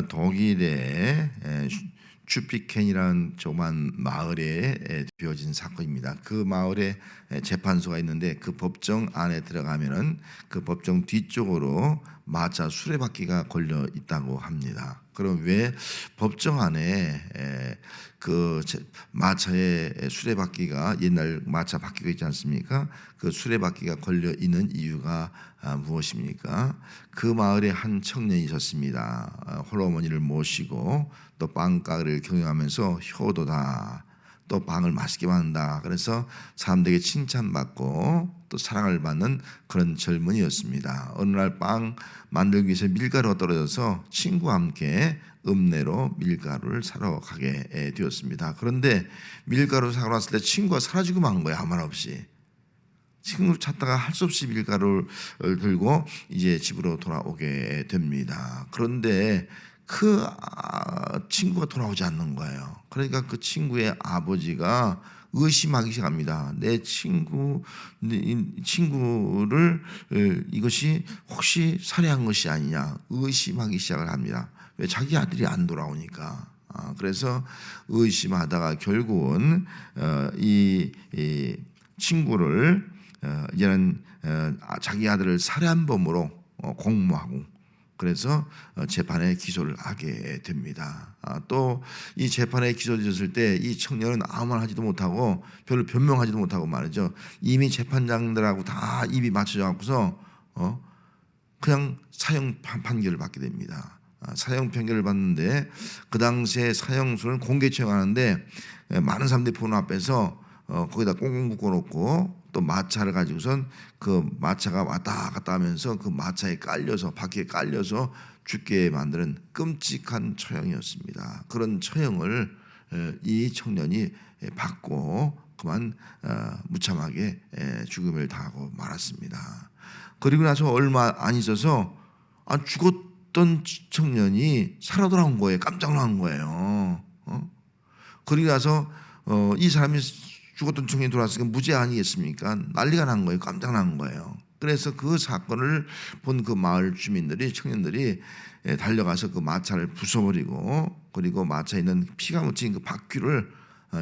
독일의 슈피켄이라는 조그만 마을에 되어진 사건입니다. 그 마을에 재판소가 있는데 그 법정 안에 들어가면은 그 법정 뒤쪽으로 마차 수레바퀴가 걸려 있다고 합니다. 그럼 왜 법정 안에 그 마차의 수레바퀴가 옛날 마차 바퀴가 있지 않습니까? 그 수레바퀴가 걸려 있는 이유가 무엇입니까? 그 마을에 한 청년이 있었습니다. 홀어머니를 모시고 또 빵가게를 경영하면서 효도다, 또 빵을 맛있게 만든다. 그래서 사람들에게 칭찬받고 또 사랑을 받는 그런 젊은이였습니다. 어느 날 빵 만들기 위해서 밀가루가 떨어져서 친구와 함께 읍내로 밀가루를 사러 가게 되었습니다. 그런데 밀가루 사러 왔을 때 친구가 사라지고 만 거예요. 아무 말 없이. 친구를 찾다가 할 수 없이 밀가루를 들고 이제 집으로 돌아오게 됩니다. 그런데 그 친구가 돌아오지 않는 거예요. 그러니까 그 친구의 아버지가 의심하기 시작합니다. 내 친구를 이것이 혹시 살해한 것이 아니냐 의심하기 시작을 합니다. 왜 자기 아들이 안 돌아오니까. 그래서 의심하다가 결국은 이 친구를 이제는 자기 아들을 살해한 범으로 공모하고 그래서 재판에 기소를 하게 됩니다. 또 이 재판에 기소되었을 때 이 청년은 아무 말 하지도 못하고 별로 변명하지도 못하고 말이죠. 이미 재판장들하고 다 입이 맞춰져 갖고서 그냥 사형 판결을 받게 됩니다. 사형 판결을 받는데 그 당시에 사형수를 공개 처형하는데 많은 사람들이 보는 앞에서 거기다 꽁꽁 묶어놓고 또 마차를 가지고선 그 마차가 왔다 갔다 하면서 그 마차에 깔려서 바퀴에 깔려서 죽게 만드는 끔찍한 처형이었습니다. 그런 처형을 이 청년이 받고 그만 무참하게 죽음을 당하고 말았습니다. 그리고 나서 얼마 안 있어서 죽었던 청년이 살아 돌아온 거예요. 깜짝 놀란 거예요. 그리고 나서 이 사람이 죽었던 청년이 돌아왔으니까 무죄 아니겠습니까? 난리가 난 거예요. 깜짝 난 거예요. 그래서 그 사건을 본 그 마을 주민들이 청년들이 달려가서 그 마차를 부숴버리고 그리고 마차에 있는 피가 묻힌 그 바퀴를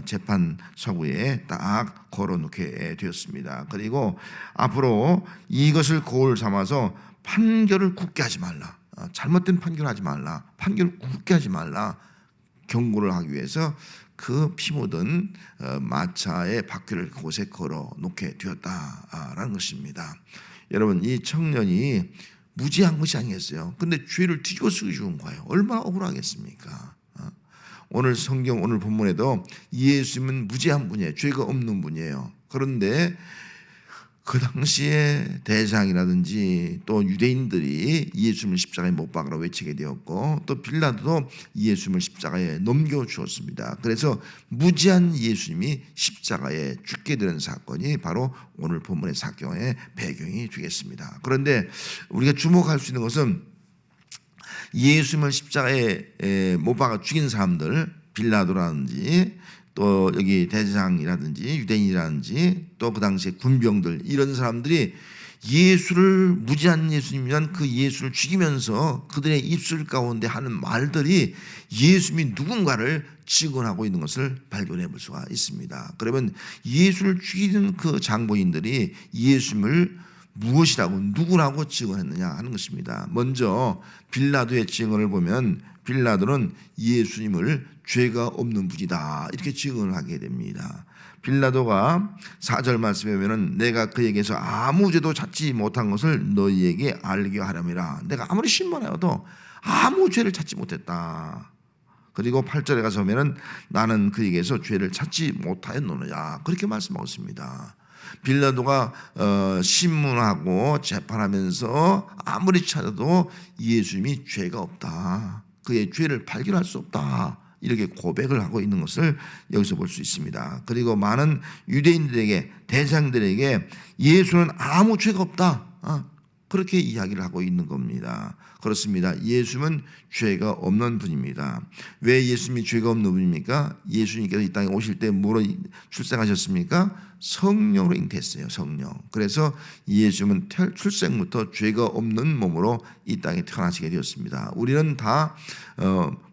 재판서구에 딱 걸어놓게 되었습니다. 그리고 앞으로 이것을 고을 삼아서 판결을 굳게 하지 말라. 잘못된 판결하지 말라. 판결을 굳게 하지 말라. 경고를 하기 위해서 그 피 묻은 마차의 바퀴를 그곳에 걸어 놓게 되었다라는 것입니다. 여러분, 이 청년이 무지한 것이 아니겠어요? 근데 죄를 뒤집어 쓰고 죽은 거예요. 얼마나 억울하겠습니까? 오늘 성경 오늘 본문에도 예수님은 무지한 분이에요. 죄가 없는 분이에요. 그런데 그 당시에 대장이라든지 또 유대인들이 예수님을 십자가에 못 박으라 외치게 되었고 또 빌라도도 예수님을 십자가에 넘겨주었습니다. 그래서 무지한 예수님이 십자가에 죽게 되는 사건이 바로 오늘 본문의 사건의 배경이 되겠습니다. 그런데 우리가 주목할 수 있는 것은 예수님을 십자가에 못 박아 죽인 사람들, 빌라도라든지 또 여기 대제사장이라든지 유대인이라든지 또 그 당시에 군병들 이런 사람들이 예수를 무지한 예수님이란 그 예수를 죽이면서 그들의 입술 가운데 하는 말들이 예수님이 누군가를 증언하고 있는 것을 발견해 볼 수가 있습니다. 그러면 예수를 죽이는 그 장본인들이 예수님을 무엇이라고 누구라고 증언했느냐 하는 것입니다. 먼저 빌라도의 증언을 보면 빌라도는 예수님을 죄가 없는 분이다 이렇게 증언을 하게 됩니다. 빌라도가 4절 말씀에 보면 내가 그에게서 아무 죄도 찾지 못한 것을 너희에게 알게 하렴이라. 내가 아무리 신문하여도 아무 죄를 찾지 못했다. 그리고 8절에 가서 보면 나는 그에게서 죄를 찾지 못하였노라 그렇게 말씀하고 있습니다. 빌라도가 신문하고 재판하면서 아무리 찾아도 예수님이 죄가 없다. 그의 죄를 발견할 수 없다. 이렇게 고백을 하고 있는 것을 여기서 볼 수 있습니다. 그리고 많은 유대인들에게 대장들에게 예수는 아무 죄가 없다. 그렇게 이야기를 하고 있는 겁니다. 그렇습니다. 예수님은 죄가 없는 분입니다. 왜 예수님이 죄가 없는 분입니까? 예수님께서 이 땅에 오실 때 뭐로 출생하셨습니까? 성령으로 잉태했어요. 성령. 그래서 예수님은 출생부터 죄가 없는 몸으로 이 땅에 태어나시게 되었습니다. 우리는 다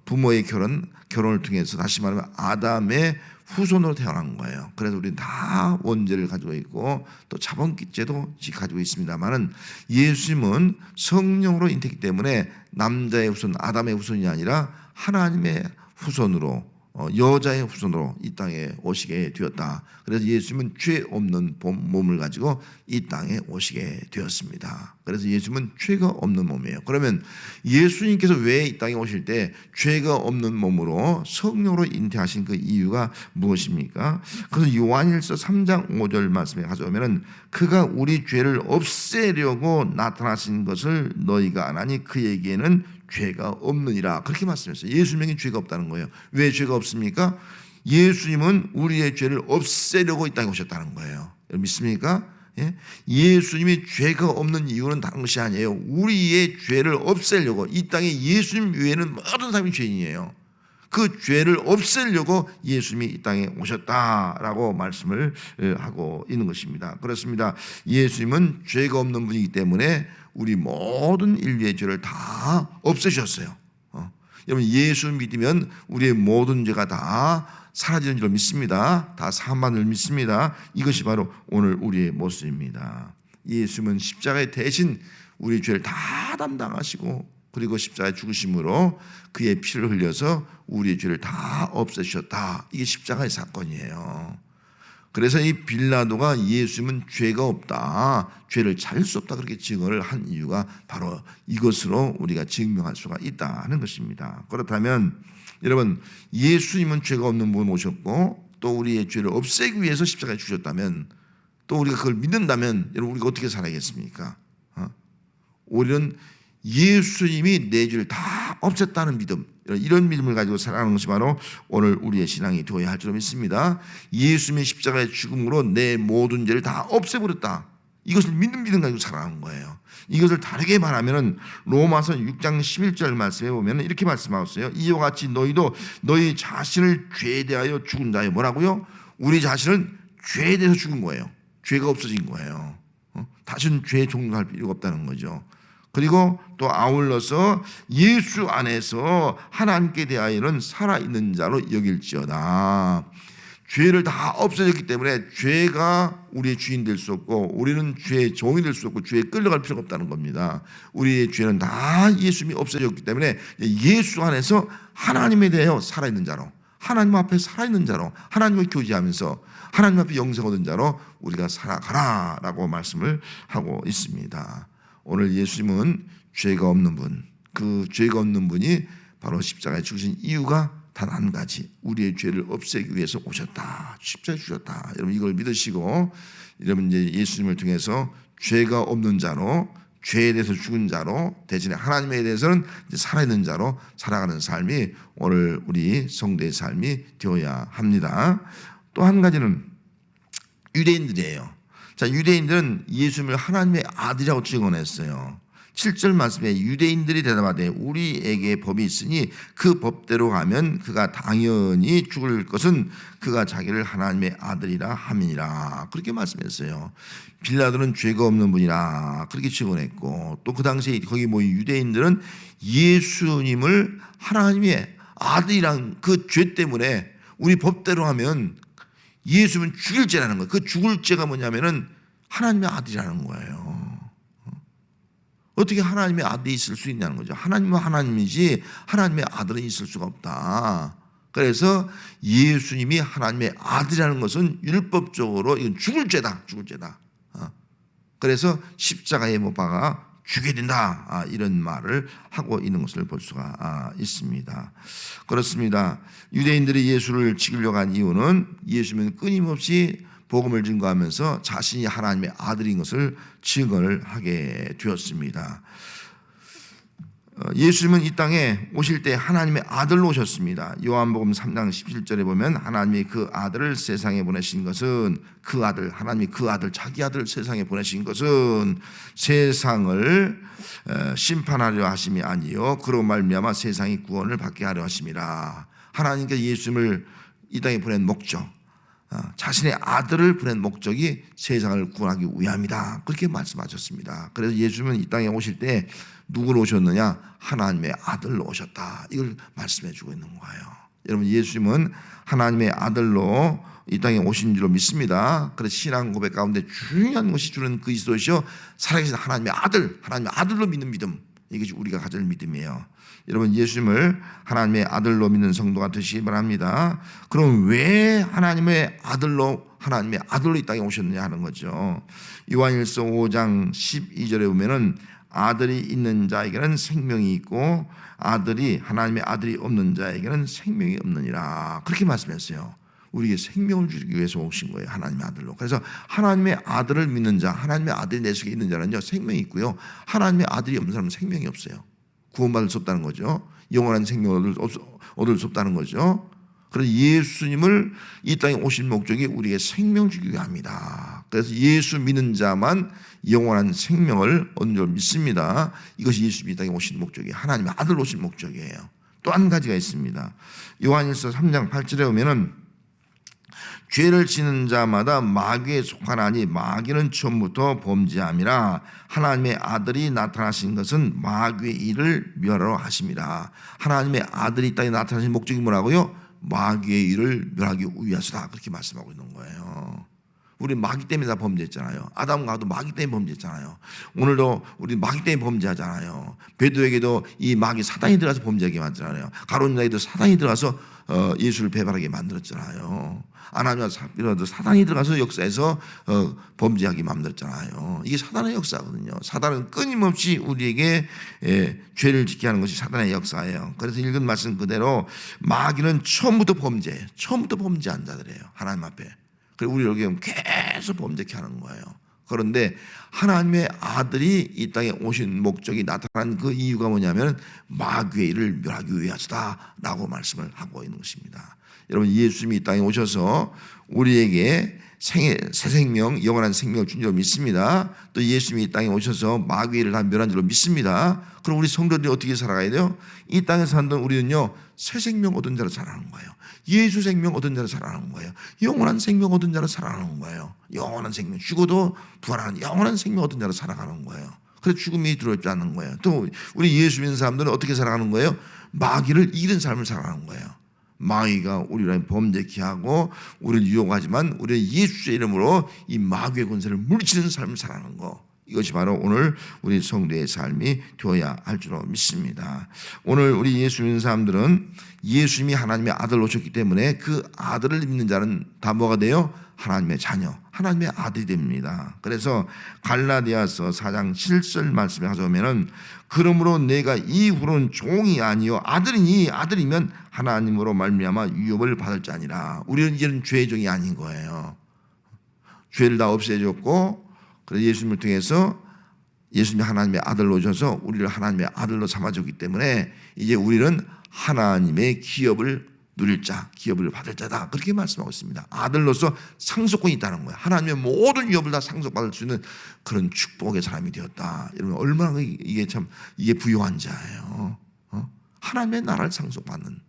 부모의 결혼을 통해서 다시 말하면 아담의 후손으로 태어난 거예요. 그래서 우리는 다 원죄를 가지고 있고 또 자본죄도 가지고 있습니다만은 예수님은 성령으로 잉태했기 때문에 남자의 후손, 아담의 후손이 아니라 하나님의 후손으로 여자의 후손으로 이 땅에 오시게 되었다. 그래서 예수님은 죄 없는 몸을 가지고 이 땅에 오시게 되었습니다. 그래서 예수님은 죄가 없는 몸이에요. 그러면 예수님께서 왜 이 땅에 오실 때 죄가 없는 몸으로 성령으로 잉태하신 그 이유가 무엇입니까? 그래서 요한일서 3장 5절 말씀에 가져오면은 그가 우리 죄를 없애려고 나타나신 것을 너희가 아나니 그에게는 죄가 없느니라. 그렇게 말씀했어요. 예수님에게 죄가 없다는 거예요. 왜 죄가 없습니까? 예수님은 우리의 죄를 없애려고 이 땅에 오셨다는 거예요. 믿습니까? 예? 예수님이 죄가 없는 이유는 다른 것이 아니에요. 우리의 죄를 없애려고 이 땅에 예수님 외에는 모든 사람이 죄인이에요. 그 죄를 없애려고 예수님이 이 땅에 오셨다라고 말씀을 하고 있는 것입니다. 그렇습니다. 예수님은 죄가 없는 분이기 때문에 우리 모든 인류의 죄를 다 없애주셨어요. 여러분 예수 믿으면 우리의 모든 죄가 다 사라지는 줄 믿습니다. 다 사함받는 줄 믿습니다. 이것이 바로 오늘 우리의 모습입니다. 예수님은 십자가에 대신 우리의 죄를 다 담당하시고 그리고 십자가에 죽으심으로 그의 피를 흘려서 우리의 죄를 다 없애주셨다. 이게 십자가의 사건이에요. 그래서 이 빌라도가 예수님은 죄가 없다, 죄를 찾을 수 없다 그렇게 증언을 한 이유가 바로 이것으로 우리가 증명할 수가 있다는 것입니다. 그렇다면 여러분 예수님은 죄가 없는 분 오셨고 또 우리의 죄를 없애기 위해서 십자가에 죽으셨다면 또 우리가 그걸 믿는다면 여러분 우리가 어떻게 살아야겠습니까? 우리는 예수님이 내 죄를 다 없앴다는 믿음, 이런 믿음을 가지고 살아가는 것이 바로 오늘 우리의 신앙이 되어야 할 줄 믿습니다. 예수님의 십자가의 죽음으로 내 모든 죄를 다 없애버렸다. 이것을 믿는 믿음 가지고 살아가는 거예요. 이것을 다르게 말하면 로마서 6장 11절 말씀에 보면 이렇게 말씀하고 있어요. 이와 같이 너희도 너희 자신을 죄에 대하여 죽은 자예요. 뭐라고요? 우리 자신은 죄에 대해서 죽은 거예요. 죄가 없어진 거예요. 다시는 죄에 종료할 필요가 없다는 거죠. 그리고 또 아울러서 예수 안에서 하나님께 대하여는 살아있는 자로 여길지어다. 죄를 다 없어졌기 때문에 죄가 우리의 주인 될 수 없고 우리는 죄의 종이 될 수 없고 죄에 끌려갈 필요가 없다는 겁니다. 우리의 죄는 다 예수님이 없어졌기 때문에 예수 안에서 하나님에 대하여 살아있는 자로, 하나님 앞에 살아있는 자로, 하나님을 교제하면서 하나님 앞에 영생 얻은 자로 우리가 살아가라라고 말씀을 하고 있습니다. 오늘 예수님은 죄가 없는 분, 그 죄가 없는 분이 바로 십자가에 죽으신 이유가 단 한 가지, 우리의 죄를 없애기 위해서 오셨다, 십자가에 죽으셨다. 여러분 이걸 믿으시고 여러분 이제 예수님을 통해서 죄가 없는 자로, 죄에 대해서 죽은 자로, 대신에 하나님에 대해서는 이제 살아있는 자로 살아가는 삶이 오늘 우리 성도의 삶이 되어야 합니다. 또 한 가지는 유대인들이에요. 자, 유대인들은 예수님을 하나님의 아들이라고 증언했어요. 7절 말씀에 유대인들이 대답하되 우리에게 법이 있으니 그 법대로 가면 그가 당연히 죽을 것은 그가 자기를 하나님의 아들이라 함이니라. 그렇게 말씀했어요. 빌라도는 죄가 없는 분이라 그렇게 증언했고 또 그 당시에 거기 모인 유대인들은 예수님을 하나님의 아들이란 그 죄 때문에 우리 법대로 하면 예수님은 죽일 죄라는 거예요. 그 죽을 죄가 뭐냐면은 하나님의 아들이라는 거예요. 어떻게 하나님의 아들이 있을 수 있냐는 거죠. 하나님은 하나님이지 하나님의 아들은 있을 수가 없다. 그래서 예수님이 하나님의 아들이라는 것은 율법적으로 이건 죽을 죄다. 죽을 죄다. 그래서 십자가에 못 박아 죽여야 된다. 이런 말을 하고 있는 것을 볼 수가 있습니다. 그렇습니다. 유대인들이 예수를 죽이려고 한 이유는 예수님은 끊임없이 복음을 증거하면서 자신이 하나님의 아들인 것을 증언을 하게 되었습니다. 예수님은 이 땅에 오실 때 하나님의 아들로 오셨습니다. 요한복음 3장 17절에 보면 하나님이 그 아들을 세상에 보내신 것은 그 아들, 하나님이 그 아들, 자기 아들을 세상에 보내신 것은 세상을 심판하려 하심이 아니요 그로 말미암아 세상이 구원을 받게 하려 하심이라. 하나님께서 예수님을 이 땅에 보낸 목적, 자신의 아들을 보낸 목적이 세상을 구원하기 위함이다. 그렇게 말씀하셨습니다. 그래서 예수님은 이 땅에 오실 때 누구로 오셨느냐? 하나님의 아들로 오셨다. 이걸 말씀해 주고 있는 거예요. 여러분, 예수님은 하나님의 아들로 이 땅에 오신 줄로 믿습니다. 그래서 신앙 고백 가운데 중요한 것이 주는 그리스도시요 살아계신 하나님의 아들, 하나님의 아들로 믿는 믿음, 이것이 우리가 가질 믿음이에요. 여러분, 예수님을 하나님의 아들로 믿는 성도가 되시기 바랍니다. 그럼 왜 하나님의 아들로 이 땅에 오셨느냐 하는 거죠. 요한일서 5장 12절에 보면은 아들이 있는 자에게는 생명이 있고 하나님의 아들이 없는 자에게는 생명이 없느니라. 그렇게 말씀했어요. 우리에게 생명을 주기 위해서 오신 거예요. 하나님의 아들로. 그래서 하나님의 아들을 믿는 자, 하나님의 아들이 내 속에 있는 자는요 생명이 있고요, 하나님의 아들이 없는 사람은 생명이 없어요. 구원받을 수 없다는 거죠. 영원한 생명을 얻을 수 없다는 거죠. 그래서 예수님을 이 땅에 오신 목적이 우리에게 생명 주기 위함이다. 그래서 예수 믿는 자만 영원한 생명을 얻는 줄 믿습니다. 이것이 예수님이 이 땅에 오신 목적이 하나님의 아들로 오신 목적이에요. 또 한 가지가 있습니다. 요한일서 3장 8절에 보면은 죄를 지는 자마다 마귀에 속하나니 마귀는 처음부터 범죄함이라. 하나님의 아들이 나타나신 것은 마귀의 일을 멸하러 하심이라. 하나님의 아들이 이 땅에 나타나신 목적이 뭐라고요? 마귀의 일을 멸하기 위해서다. 그렇게 말씀하고 있는 거예요. 우리 마귀 때문에 다 범죄했잖아요. 아담과 하도 마귀 때문에 범죄했잖아요. 오늘도 우리 마귀 때문에 범죄하잖아요. 베드로에게도 이 마귀 사단이 들어가서 범죄하게 만들잖아요. 가룟유다에도 사단이 들어가서 예수를 배반하게 만들었잖아요. 아나니와 삽비라도 사단이 들어가서 역사에서 범죄하게 만들었잖아요. 이게 사단의 역사거든요. 사단은 끊임없이 우리에게 죄를 짓게 하는 것이 사단의 역사예요. 그래서 읽은 말씀 그대로 마귀는 처음부터 범죄한 자들이에요. 하나님 앞에. 그리고 우리 여기 계속 범죄케 하는 거예요. 그런데 하나님의 아들이 이 땅에 오신 목적이 나타난 그 이유가 뭐냐면 마귀의 일을 멸하기 위해서다라고 말씀을 하고 있는 것입니다. 여러분, 예수님이 이 땅에 오셔서 우리에게 새 생명, 영원한 생명을 준 줄 믿습니다. 또 예수님이 이 땅에 오셔서 마귀의 일을 다 멸한 줄로 믿습니다. 그럼 우리 성도들이 어떻게 살아가야 돼요? 이 땅에서 살던 우리는요 새 생명 얻은 자로 살아가는 거예요. 예수 생명 얻은 자로 살아가는 거예요. 영원한 생명 얻은 자로 살아가는 거예요. 영원한 생명, 죽어도 부활하는 영원한 생명 얻은 자로 살아가는 거예요. 그래서 죽음이 두렵지 않는 거예요. 또 우리 예수 믿는 사람들은 어떻게 살아가는 거예요? 마귀를 이기는 삶을 살아가는 거예요. 마귀가 우리를 범죄케 하고 우리를 유혹하지만 우리는 예수의 이름으로 이 마귀의 권세를 물리치는 삶을 살아가는 거, 이것이 바로 오늘 우리 성도의 삶이 되어야 할 줄로 믿습니다. 오늘 우리 예수 믿는 사람들은 예수님이 하나님의 아들로 오셨기 때문에 그 아들을 믿는 자는 다 뭐가 돼요? 하나님의 자녀, 하나님의 아들이 됩니다. 그래서 갈라디아서 4장 7절 말씀에 가져오면은 그러므로 내가 이후로는 종이 아니요 아들이니 아들이면 하나님으로 말미암아 유업을 받을 자니라. 우리는 이제는 죄의 종이 아닌 거예요. 죄를 다 없애줬고, 그래서 예수님을 통해서 예수님이 하나님의 아들로 오셔서 우리를 하나님의 아들로 삼아줬기 때문에 이제 우리는 하나님의 기업을 누릴 자, 기업을 받을 자다. 그렇게 말씀하고 있습니다. 아들로서 상속권이 있다는 거예요. 하나님의 모든 유업을 다 상속받을 수 있는 그런 축복의 사람이 되었다. 여러분, 얼마나 이게 부유한 자예요. 하나님의 나라를 상속받는,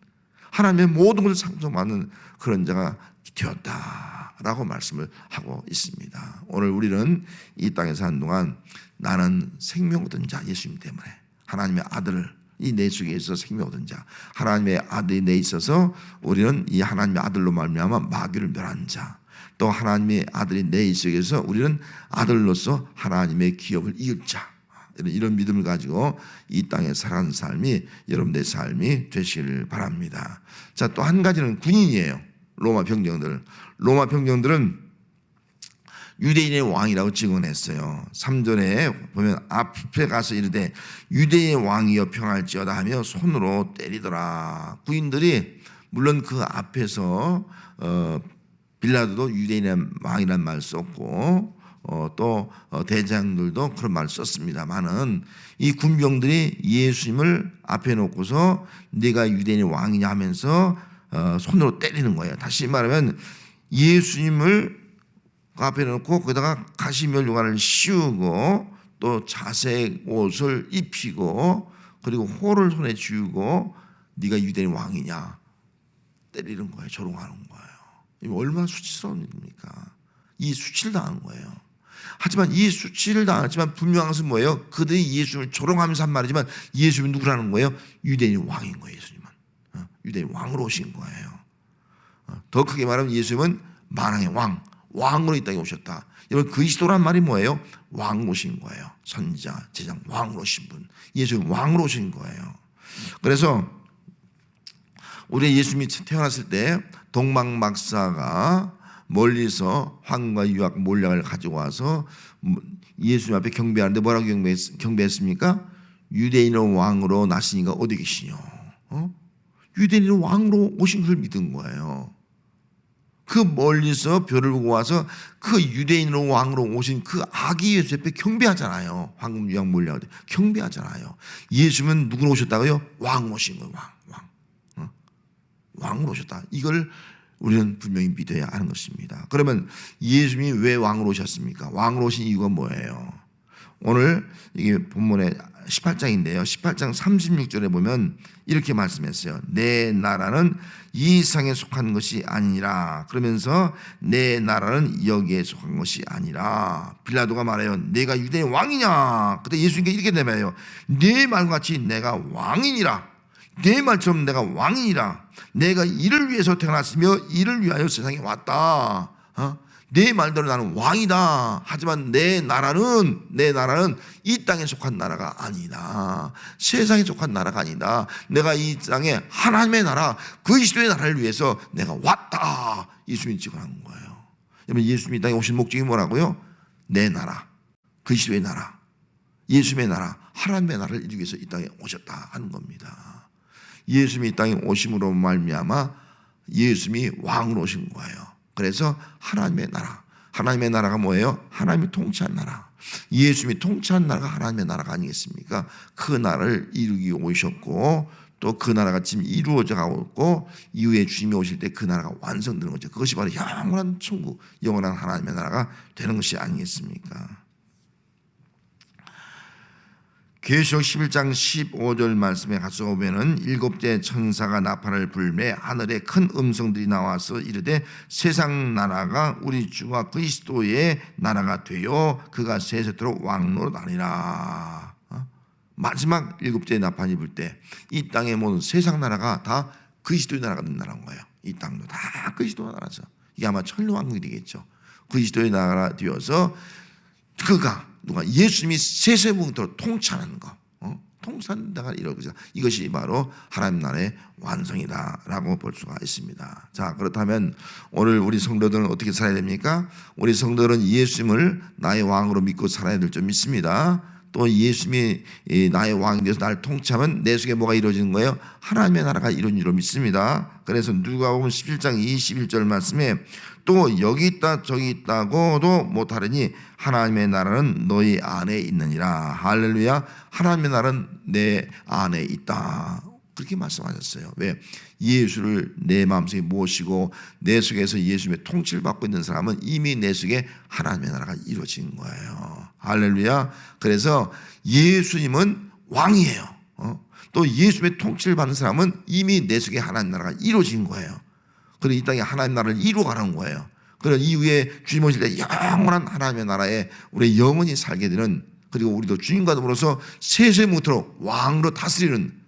하나님의 모든 것을 상속받는 그런 자가 되었다라고 말씀을 하고 있습니다. 오늘 우리는 이 땅에 사는 동안 나는 생명 얻은 자, 예수님 때문에 하나님의 아들을 이 내 속에 있어서 생명 얻은 자, 하나님의 아들이 내 있어서 우리는 이 하나님의 아들로 말미암아 마귀를 멸한 자, 또 하나님의 아들이 내 속에서 우리는 아들로서 하나님의 기업을 이을 자, 이런 믿음을 가지고 이 땅에 살아가는 삶이 여러분들의 삶이 되시길 바랍니다. 자, 또 한 가지는 군인이에요. 로마 병정들은 유대인의 왕이라고 증언했어요. 3절에 보면 앞에 가서 이르되 유대인의 왕이여 평할지어다 하며 손으로 때리더라. 군인들이 물론 그 앞에서 빌라도도 유대인의 왕이라는 말 썼고 또 대장들도 그런 말을 썼습니다만은 이 군병들이 예수님을 앞에 놓고서 네가 유대인의 왕이냐 하면서 손으로 때리는 거예요. 다시 말하면 예수님을 앞에 놓고 거기다가 가시면류관을 씌우고 또 자색 옷을 입히고 그리고 호를 손에 쥐고 네가 유대인 왕이냐 때리는 거예요. 조롱하는 거예요. 이거 얼마나 수치스러운 일입니까? 이 수치를 당한 거예요. 하지만 이 수치를 당했지만 분명한 것은 뭐예요? 그들이 예수님을 조롱하면서 한 말이지만 예수님은 누구라는 거예요? 유대인 왕인 거예요. 예수님은 유대인 왕으로 오신 거예요. 더 크게 말하면 예수님은 만왕의 왕으로 이 땅에 오셨다. 여러분 그리스도란 말이 뭐예요? 왕 오신 거예요. 선지자, 제장, 왕으로 오신 분. 예수님 왕으로 오신 거예요. 그래서 우리 예수님이 태어났을 때 동방박사가 멀리서 황과 유학 몰약을 가지고 와서 예수님 앞에 경배하는데 뭐라고 경배했습니까? 유대인의 왕으로 나시니가 어디 계시뇨? 유대인의 왕으로 오신 것을 믿은 거예요. 그 멀리서 별을 보고 와서 그 유대인의 왕으로 오신 그 아기 예수 앞에 경배하잖아요. 황금 유학 몰약할 때 경배하잖아요. 예수님은 누구로 오셨다고요? 왕 오신 거예요. 왕으로 오셨다. 이걸 우리는 분명히 믿어야 하는 것입니다. 그러면 예수님이 왜 왕으로 오셨습니까? 왕으로 오신 이유가 뭐예요? 오늘 이게 본문의 18장인데요. 18장 36절에 보면 이렇게 말씀했어요. 내 나라는 이 세상에 속한 것이 아니라 그러면서 내 나라는 여기에 속한 것이 아니라 빌라도가 말해요. 내가 유대인 왕이냐? 그때 예수님께 이렇게 내말해요. 네 말과 같이 내가 왕이니라. 내 말처럼 내가 왕이니라. 내가 이를 위해서 태어났으며 이를 위하여 세상에 왔다. 내 말대로 나는 왕이다. 하지만 내 나라는 이 땅에 속한 나라가 아니다. 세상에 속한 나라가 아니다. 내가 이 땅에 하나님의 나라, 그리스도의 나라를 위해서 내가 왔다. 예수님이 증언한 거예요. 여러분 예수님이 이 땅에 오신 목적이 뭐라고요? 내 나라, 그리스도의 나라, 예수님의 나라, 하나님의 나라를 이루기 위해서 이 땅에 오셨다 하는 겁니다. 예수님이 이 땅에 오심으로 말미암아 예수님이 왕으로 오신 거예요. 그래서 하나님의 나라가 뭐예요? 하나님이 통치한 나라. 예수님이 통치한 나라가 하나님의 나라가 아니겠습니까? 그 나라를 이루기 오셨고 또 그 나라가 지금 이루어져 가고 있고 이후에 주님이 오실 때 그 나라가 완성되는 거죠. 그것이 바로 영원한 천국, 영원한 하나님의 나라가 되는 것이 아니겠습니까? 계시록 11장 15절 말씀에 가서 보면은 일곱째 천사가 나팔을 불매 하늘에 큰 음성들이 나와서 이르되 세상 나라가 우리 주와 그리스도의 나라가 되어 그가 세세토록 왕노릇하리라. 마지막 일곱째 나팔이 불 때 이 땅의 모든 세상 나라가 다 그리스도의 나라가 된 나라인 거예요. 이 땅도 다 그리스도의 나라죠. 이게 아마 천년왕국이 되겠죠. 그리스도의 나라가 되어서 그가 누가 예수님이 세세무토록 통치하는 거, 통치한다가 이러고자 이것이 바로 하나님 나라의 완성이다라고 볼 수가 있습니다. 자 그렇다면 오늘 우리 성도들은 어떻게 살아야 됩니까? 우리 성도들은 예수님을 나의 왕으로 믿고 살아야 될 줄 믿습니다. 또 예수님이 나의 왕이 되어서 나를 통치하면 내 속에 뭐가 이루어지는 거예요? 하나님의 나라가 이루어지는 줄 믿습니다. 그래서 누가복음 11장 21절 말씀에 또 여기 있다 저기 있다고도 못하려니 하나님의 나라는 너희 안에 있느니라. 할렐루야. 하나님의 나라는 내 안에 있다. 그렇게 말씀하셨어요. 왜? 예수를 내 마음속에 모시고 내 속에서 예수님의 통치를 받고 있는 사람은 이미 내 속에 하나님의 나라가 이루어진 거예요. 할렐루야. 그래서 예수님은 왕이에요. 또 예수님의 통치를 받는 사람은 이미 내 속에 하나님 나라가 이루어진 거예요. 그래서 이 땅에 하나님 나라를 이루어가는 거예요. 그래서 이후에 주님 오실 때 영원한 하나님의 나라에 우리 영원히 살게 되는, 그리고 우리도 주님과 더불어서 세세무토록 왕으로 다스리는,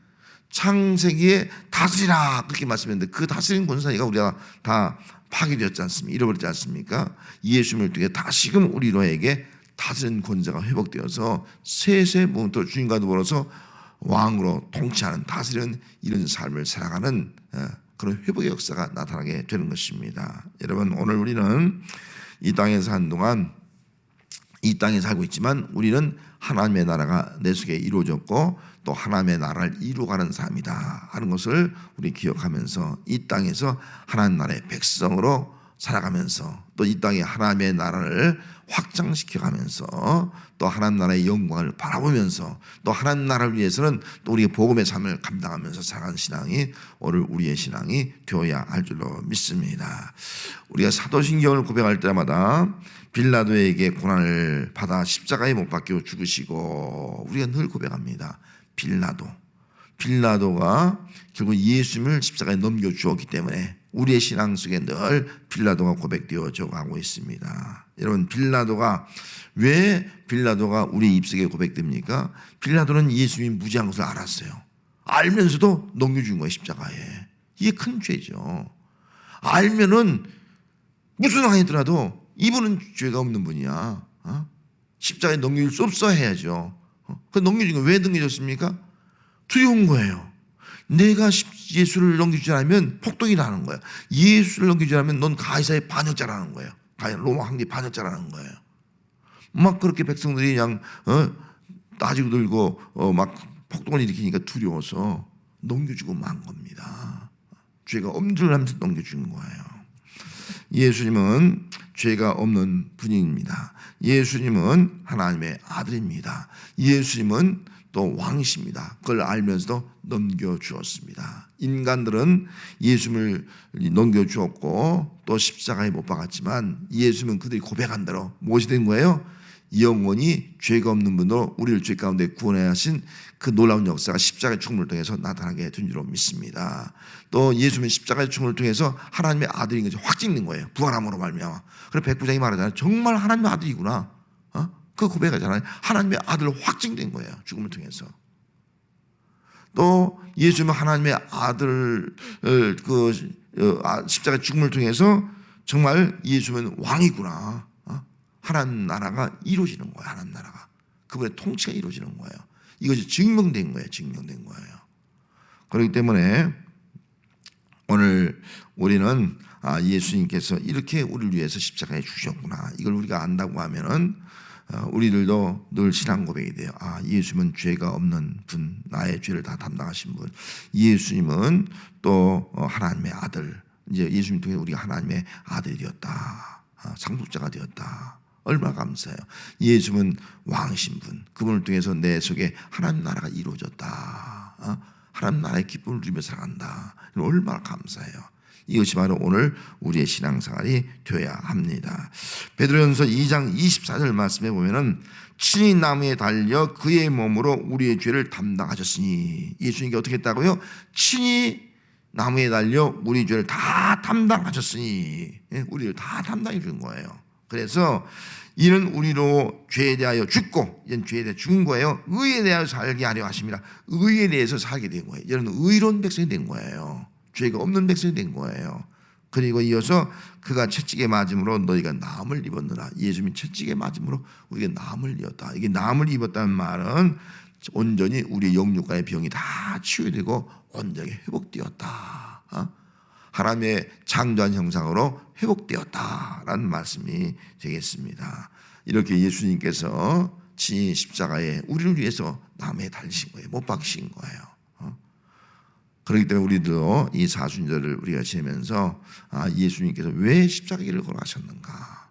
창세기에 다스리라 그렇게 말씀했는데 그 다스리는 권세가 우리가 다 파괴되었지 않습니까? 잃어버렸지 않습니까? 예수님을 통해 다시금 우리로에게 다스리는 권세가 회복되어서 세세무토록 주님과 더불어서 왕으로 통치하는, 다스리는 이런 삶을 살아가는 그런 회복의 역사가 나타나게 되는 것입니다. 여러분 오늘 우리는 이 땅에서 한동안 이 땅에 살고 있지만 우리는 하나님의 나라가 내 속에 이루어졌고 또 하나님의 나라를 이루어가는 삶이다 하는 것을 우리 기억하면서 이 땅에서 하나님 나라의 백성으로 살아가면서 또 이 땅에 하나님의 나라를 확장시켜가면서 또 하나님 나라의 영광을 바라보면서 또 하나님 나라를 위해서는 또 우리의 복음의 삶을 감당하면서 살아가는 신앙이 오늘 우리의 신앙이 되어야 할 줄로 믿습니다. 우리가 사도신경을 고백할 때마다 빌라도에게 고난을 받아 십자가에 못 박혀 죽으시고 우리가 늘 고백합니다. 빌라도가 결국 예수님을 십자가에 넘겨주었기 때문에 우리의 신앙 속에 늘 빌라도가 고백되어져 가고 있습니다. 여러분, 왜 빌라도가 우리 입속에 고백됩니까? 빌라도는 예수님이 무죄한 것을 알았어요. 알면서도 넘겨준 거예요, 십자가에. 이게 큰 죄죠. 알면은 무슨 상황이더라도 이분은 죄가 없는 분이야. 십자가에 넘겨줄 수 없어 해야죠. 그 넘겨준 거 왜 넘겨줬습니까? 두려운 거예요. 내가 예수를 넘기지 않으면 폭동이 나는 거야. 예수를 넘기지 않으면 넌 가이사의 반역자라는 거예요. 로마 황제 반역자라는 거예요. 막 그렇게 백성들이 그냥 따지고 들고 막 폭동을 일으키니까 두려워서 넘겨주고 만 겁니다. 죄가 없는 줄 알면서 넘겨준 거예요. 예수님은 죄가 없는 분입니다. 예수님은 하나님의 아들입니다. 예수님은 또 왕이십니다. 그걸 알면서도 넘겨주었습니다. 인간들은 예수님을 넘겨주었고 또 십자가에 못 박았지만 예수님은 그들이 고백한 대로 무엇이 된 거예요? 영원히 죄가 없는 분으로 우리를 죄 가운데 구원해 하신 그 놀라운 역사가 십자가의 죽음을 통해서 나타나게 된 줄로 믿습니다. 또 예수님은 십자가의 죽음을 통해서 하나님의 아들인 것이 확 찍는 거예요. 부활함으로 말미암아. 그래서 백부장이 말하잖아요. 정말 하나님의 아들이구나. 그 고백하잖아요. 하나님의 아들로 확증된 거예요. 죽음을 통해서. 또 예수님은 하나님의 아들 십자가 죽음을 통해서 정말 예수님은 왕이구나. 하나님 나라가 이루어지는 거예요. 하나님 나라가. 그분의 통치가 이루어지는 거예요. 이것이 증명된 거예요. 증명된 거예요. 그렇기 때문에 오늘 우리는 예수님께서 이렇게 우리를 위해서 십자가에 주셨구나. 이걸 우리가 안다고 하면은 우리들도 늘 신앙 고백이 돼요. 예수님은 죄가 없는 분, 나의 죄를 다 담당하신 분. 예수님은 또 하나님의 아들. 이제 예수님 통해 우리가 하나님의 아들이 되었다. 상속자가 되었다. 얼마나 감사해요. 예수님은 왕이신 분. 그분을 통해서 내 속에 하나님 나라가 이루어졌다. 하나님 나라의 기쁨을 누리며 살아간다. 얼마나 감사해요. 이것이 바로 오늘 우리의 신앙생활이 되어야 합니다. 베드로전서 2장 24절 말씀에 보면은 친히 나무에 달려 그의 몸으로 우리의 죄를 담당하셨으니, 예수님께 어떻게 했다고요? 친히 나무에 달려 우리의 죄를 다 담당하셨으니, 우리를 다 담당해 준 거예요. 그래서 이는 우리로 죄에 대하여 죽고, 이는 죄에 대해 죽은 거예요. 의에 대하여 살게 하려 하십니다. 의에 대해서 살게 된 거예요. 이는 의로운 백성이 된 거예요. 죄가 없는 백성이 된 거예요. 그리고 이어서 그가 채찍에 맞음으로 너희가 나음을 입었느라. 예수님이 채찍에 맞음으로 우리가 나음을 입었다. 이게 나음을 입었다는 말은 온전히 우리 영육간의 병이 다 치유되고 온전히 회복되었다. 하나님의 창조한 형상으로 회복되었다라는 말씀이 되겠습니다. 이렇게 예수님께서 친히 십자가에 우리를 위해서 나무에 달리신 거예요. 못 박히신 거예요. 그렇기 때문에 우리도 이 사순절을 우리가 지내면서 예수님께서 왜 십자가를 걸어가셨는가,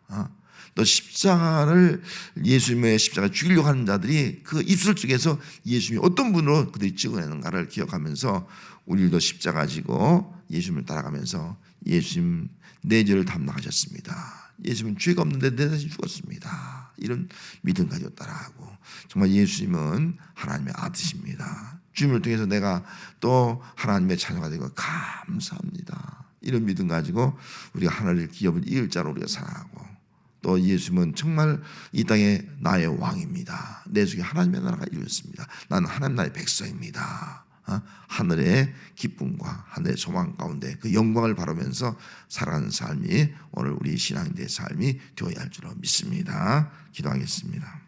또 십자가를, 예수님의 십자가 죽이려고 하는 자들이 그 입술 쪽에서 예수님이 어떤 분으로 그들이 찍어내는가를 기억하면서 우리도 십자가 지고 예수님을 따라가면서 예수님 내 죄를 담당하셨습니다. 예수님은 죄가 없는데 내 대신 죽었습니다. 이런 믿음 가지고 따라가고, 정말 예수님은 하나님의 아드십니다. 주님을 통해서 내가 또 하나님의 자녀가 되고 감사합니다. 이런 믿음 가지고 우리가 하나님의 기업을 이을 자로 우리가 살아가고, 또 예수님은 정말 이 땅에 나의 왕입니다. 내 속에 하나님의 나라가 이루어졌습니다. 나는 하나님 나라의 백성입니다. 하늘의 기쁨과 하늘의 소망 가운데 그 영광을 바라면서 살아가는 삶이 오늘 우리 신앙인들의 삶이 되어야 할 줄로 믿습니다. 기도하겠습니다.